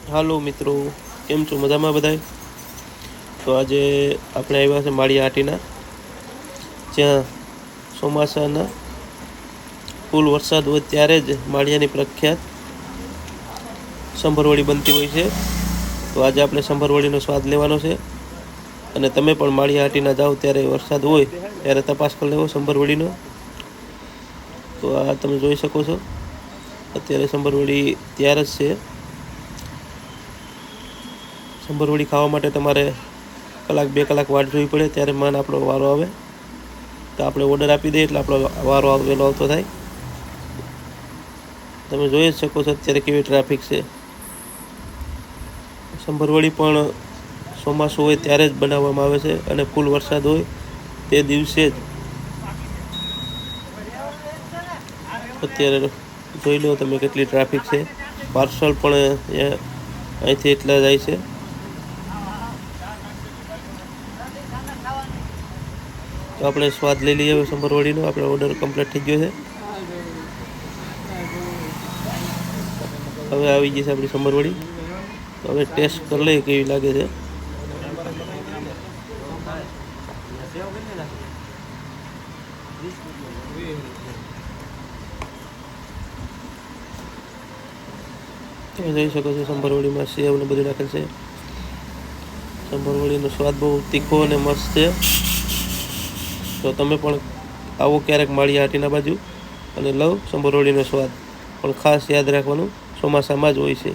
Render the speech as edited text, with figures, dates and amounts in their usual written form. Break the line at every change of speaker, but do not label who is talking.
હાલો મિત્રો, કેમ છો? મજામાં બધાય? તો આજે આપણે આવ્યા છે માળિયા હાટીના, જ્યાં ચોમાસાના ફૂલ વરસાદ હોય ત્યારે જ માળિયાની પ્રખ્યાત સંભરવડી બનતી હોય છે. તો આજે આપણે સંભરવડીનો સ્વાદ લેવાનો છે. અને તમે પણ માળિયા હાટીના જાઓ ત્યારે વરસાદ હોય ત્યારે તપાસ કરી લેવો સંભરવડીનો. તો આ તમે જોઈ શકો છો, અત્યારે સંભરવડી તૈયાર જ છે. સંભરવડી ખાવા માટે તમારે કલાક 2 કલાક વાટ જોવી પડે, ત્યારે માન આપણો વારો આવે. તો આપણે ઓર્ડર આપી દઈએ એટલે આપણો વારો વહેલો આવતો થાય. તમે જોઈ જ શકો છો અત્યારે કેવી ટ્રાફિક છે. સંભરવડી પણ ચોમાસું હોય ત્યારે જ બનાવવામાં આવે છે અને ફૂલ વરસાદ હોય તે દિવસે જ. અત્યારે જોઈ લો તમે કેટલી ટ્રાફિક છે. પાર્સલ પણ અહીંથી એટલા જાય છે. તો આપણે સ્વાદ લઈ લઈએ સંભરવડીનો. આપણે ઓર્ડર કમ્પ્લીટ થઈ ગયો છે. હવે આવી ગઈ છે આપણી સંભરવડી. તો હવે ટેસ્ટ કરી લઈએ કેવી લાગે છે. તમે જોઈ શકો છો સંભરવડીમાં સેવ ને બધું નાખેલ છે. સંભરવડીનો સ્વાદ બહુ તીખો અને મસ્ત છે. તો તમે પણ આવો ક્યારેક માળિયા હાટીના બાજુ અને લવ સંભરવડીનો સ્વાદ. પણ ખાસ યાદ રાખવાનું, ચોમાસામાં જ હોય છે.